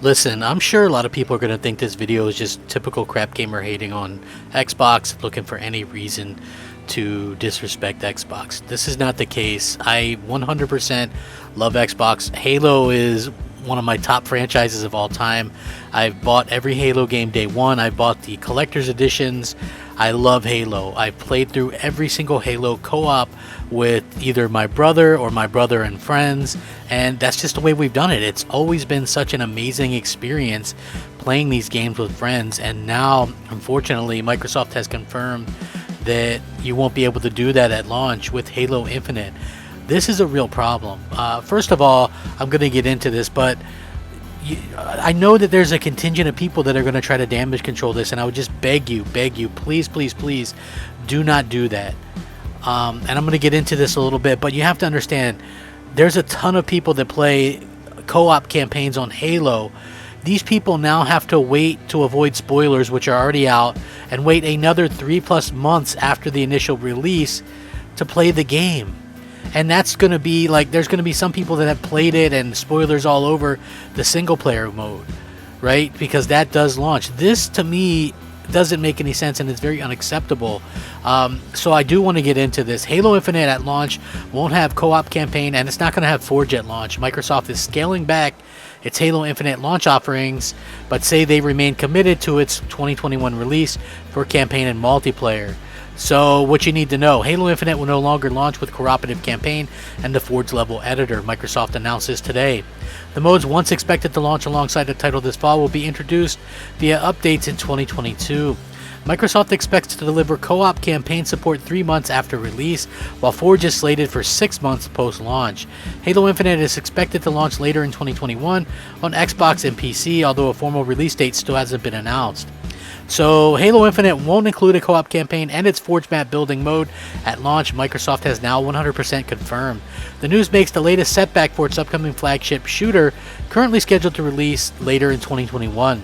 Listen, I'm sure a lot of people are going to think this video is just typical crap gamer hating on Xbox, looking for any reason to disrespect Xbox. This is not the case. I 100% love Xbox. Halo is one of my top franchises of all time. I've bought every Halo game day one. I bought the collector's editions. I love Halo. I played through every single Halo co-op with either my brother or my brother and friends, and that's just the way we've done it. It's always been such an amazing experience playing these games with friends, and now, unfortunately, Microsoft has confirmed that you won't be able to do that at launch with Halo Infinite. This is a real problem. First of all, I'm going to get into this, but I know that there's a contingent of people that are going to try to damage control this, and I would just beg you, please, please, please, do not do that. And I'm going to get into this a little bit, but you have to understand, there's a ton of people that play co-op campaigns on Halo. These people now have to wait to avoid spoilers, which are already out, and wait another 3+ months after the initial release to play the game. And that's going to be like, there's going to be some people that have played it and spoilers all over the single player mode, right? Because that does launch. This, to me, doesn't make any sense, and it's very unacceptable. So I do want to get into this. Halo Infinite at launch won't have co-op campaign, and it's not going to have Forge at launch. Microsoft is scaling back its Halo Infinite launch offerings, but say they remain committed to its 2021 release for campaign and multiplayer. So what you need to know, Halo Infinite will no longer launch with cooperative campaign and the Forge level editor. Microsoft announces today. The modes once expected to launch alongside the title this fall will be introduced via updates in 2022. Microsoft expects to deliver co-op campaign support 3 months after release, while Forge is slated for 6 months post-launch. Halo Infinite is expected to launch later in 2021 on Xbox and PC, although a formal release date still hasn't been announced. So Halo Infinite won't include a co-op campaign and its Forge map building mode at launch. Microsoft has now 100% confirmed. The news makes the latest setback for its upcoming flagship shooter, currently scheduled to release later in 2021.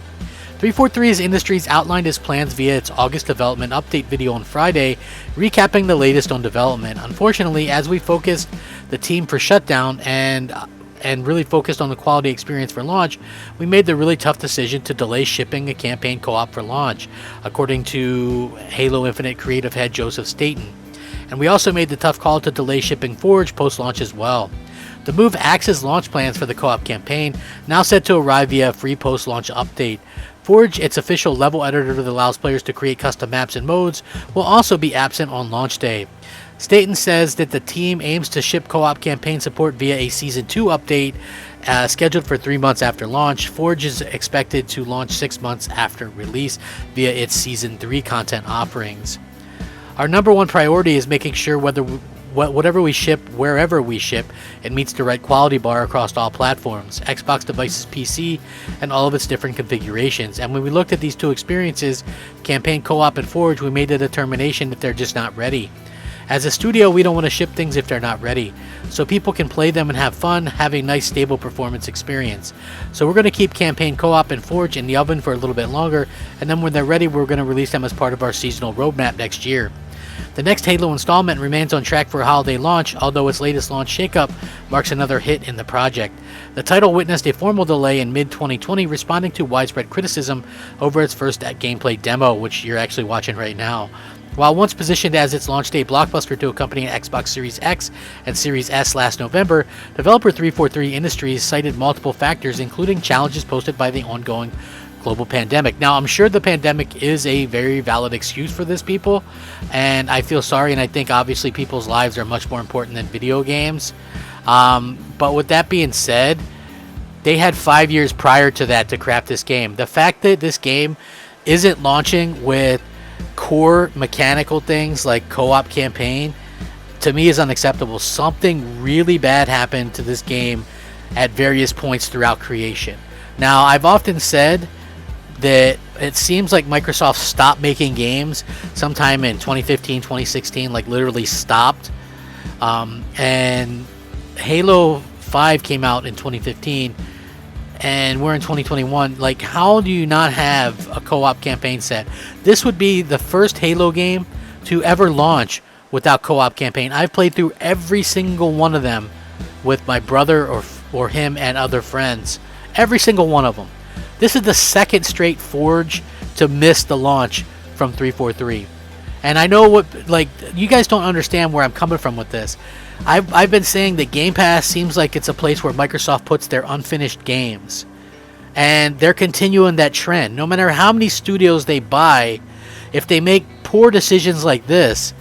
343 Industries outlined its plans via its August development update video on Friday, recapping the latest on development. Unfortunately, as we focused the team for shutdown and really focused on the quality experience for launch, we made the really tough decision to delay shipping a campaign co-op for launch, according to Halo Infinite creative head Joseph Staten. And we also made the tough call to delay shipping Forge post-launch as well. The move axes launch plans for the co-op campaign, now set to arrive via a free post-launch update. Forge, its official level editor that allows players to create custom maps and modes, will also be absent on launch day. Staten says that the team aims to ship co-op campaign support via a Season 2 update scheduled for 3 months after launch. Forge is expected to launch 6 months after release via its Season 3 content offerings. Our number one priority is making sure whatever we ship, wherever we ship, it meets the right quality bar across all platforms, Xbox devices, PC, and all of its different configurations. And when we looked at these two experiences, campaign co-op and Forge, we made the determination that they're just not ready. As a studio, we don't want to ship things if they're not ready, so people can play them and have fun, have a nice stable performance experience. So we're going to keep campaign co-op and Forge in the oven for a little bit longer, and then when they're ready, we're going to release them as part of our seasonal roadmap next year. The next Halo installment remains on track for a holiday launch, although its latest launch shakeup marks another hit in the project. The title witnessed a formal delay in mid-2020, responding to widespread criticism over its first gameplay demo, which you're actually watching right now. While once positioned as its launch day blockbuster to accompany an Xbox Series X and Series S last November, developer 343 Industries cited multiple factors, including challenges posed by the ongoing global pandemic. Now, I'm sure the pandemic is a very valid excuse for this, people, and I feel sorry, and I think obviously people's lives are much more important than video games. But with that being said, they had 5 years prior to that to craft this game. The fact that this game isn't launching with core mechanical things like co-op campaign, to me, is unacceptable. Something really bad happened to this game at various points throughout creation. Now, I've often said that it seems like Microsoft stopped making games sometime in 2015, 2016, like literally stopped. And Halo 5 came out in 2015, and we're in 2021. Like, how do you not have a co-op campaign set? This would be the first Halo game to ever launch without co-op campaign. I've played through every single one of them with my brother or him and other friends. Every single one of them. This is the second straight Forge to miss the launch from 343. And I know what, like, you guys don't understand where I'm coming from with this. I've been saying that Game Pass seems like it's a place where Microsoft puts their unfinished games. And they're continuing that trend. No matter how many studios they buy, if they make poor decisions like this,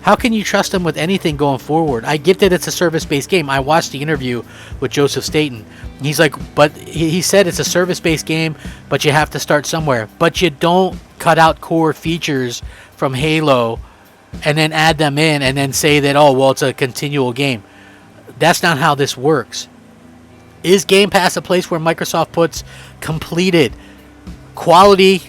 how can you trust them with anything going forward? I get that it's a service-based game. I watched the interview with Joseph Staten. He's like, but he said it's a service-based game, but you have to start somewhere. But you don't cut out core features from Halo and then add them in and then say that, oh, well, it's a continual game. That's not how this works. Is Game Pass a place where Microsoft puts completed, quality,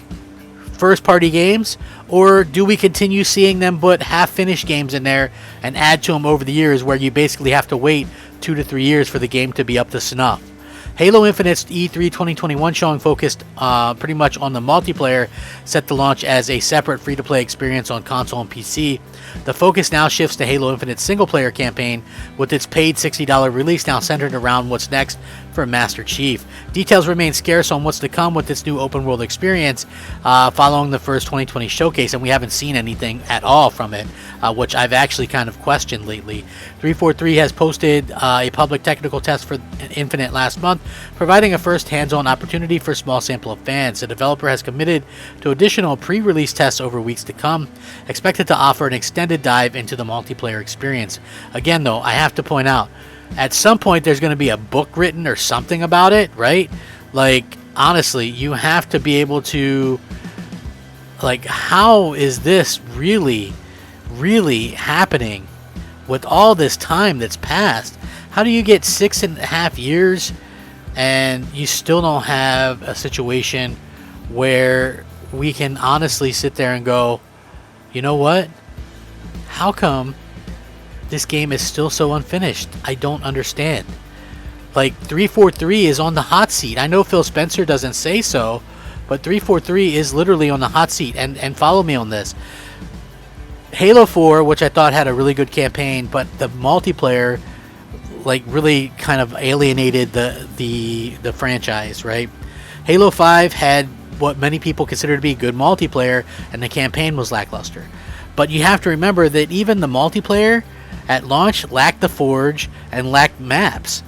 first-party games? Or do we continue seeing them put half-finished games in there and add to them over the years where you basically have to wait 2 to 3 years for the game to be up to snuff? Halo Infinite's E3 2021 showing focused pretty much on the multiplayer, set to launch as a separate free-to-play experience on console and PC. The focus now shifts to Halo Infinite's single-player campaign, with its paid $60 release now centered around what's next for Master Chief. Details remain scarce on what's to come with this new open-world experience following the first 2020 showcase, and we haven't seen anything at all from it, which I've actually kind of questioned lately. 343 has posted a public technical test for Infinite last month, providing a first hands-on opportunity for a small sample of fans. The developer has committed to additional pre-release tests over weeks to come, expected to offer an extended dive into the multiplayer experience. Again, though, I have to point out, at some point there's going to be a book written or something about it, right? Like, honestly, you have to be able to, like, how is this really happening with all this time that's passed? How do you get 6.5 years and you still don't have a situation where we can honestly sit there and go, you know what? How come this game is still so unfinished? I don't understand. Like, 343 is on the hot seat. I know Phil Spencer doesn't say so, but 343 is literally on the hot seat. And follow me on this. Halo 4, which I thought had a really good campaign, but the multiplayer, like, really kind of alienated the franchise, right? Halo 5 had what many people consider to be good multiplayer, and the campaign was lackluster. But you have to remember that even the multiplayer at launch lacked the Forge and lacked maps.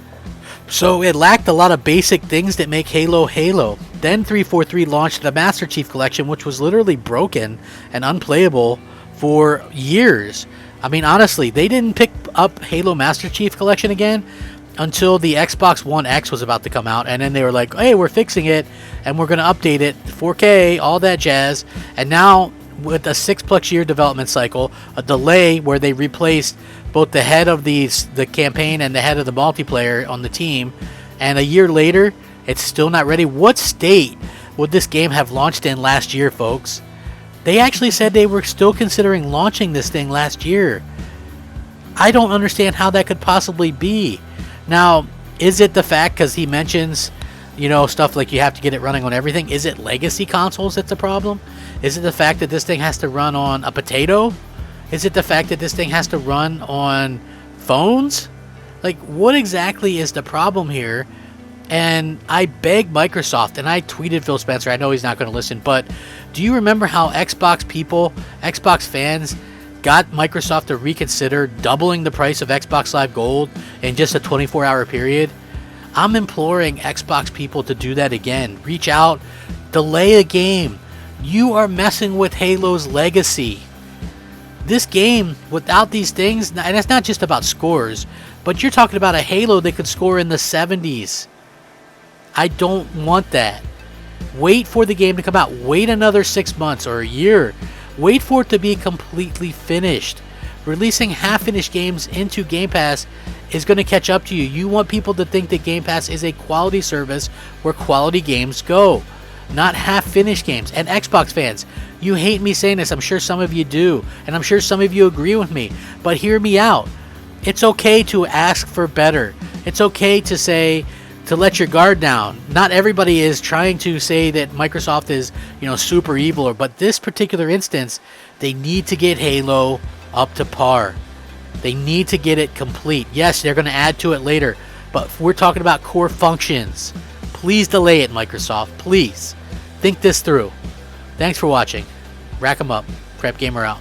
So it lacked a lot of basic things that make Halo Halo. Then 343 launched the Master Chief Collection, which was literally broken and unplayable for years. I mean, honestly, they didn't pick up Halo Master Chief Collection again until the Xbox One X was about to come out, and then they were like, hey, we're fixing it and we're going to update it, 4K, all that jazz. And now with a 6+ year development cycle, a delay where they replaced both the head of the campaign and the head of the multiplayer on the team, and a year later it's still not ready. What state would this game have launched in last year, folks? They actually said they were still considering launching this thing last year. I don't understand how that could possibly be. Now, is it the fact, because he mentions, you know, stuff like you have to get it running on everything? Is it legacy consoles that's the problem? Is it the fact that this thing has to run on a potato? Is it the fact that this thing has to run on phones? Like, what exactly is the problem here? And I beg Microsoft, and I tweeted Phil Spencer, I know he's not going to listen, but do you remember how Xbox people, Xbox fans, got Microsoft to reconsider doubling the price of Xbox Live Gold in just a 24-hour period? I'm imploring Xbox people to do that again. Reach out, delay a game. You are messing with Halo's legacy. This game, without these things, and it's not just about scores, but you're talking about a Halo that could score in the 70s. I don't want that. Wait for the game to come out. Wait another 6 months or a year. Wait for it to be completely finished. Releasing half-finished games into Game Pass is going to catch up to you. You want people to think that Game Pass is a quality service where quality games go, not half-finished games. And Xbox fans, you hate me saying this. I'm sure some of you do, and I'm sure some of you agree with me. But hear me out. It's okay to ask for better. It's okay to say, to let your guard down. Not everybody is trying to say that Microsoft is, you know, super evil, but this particular instance, they need to get Halo up to par. They need to get it complete. Yes, they're going to add to it later, but we're talking about core functions, Please delay it, Microsoft. Please. Think this through. Thanks for watching. Rack 'em up. Crapgamer out.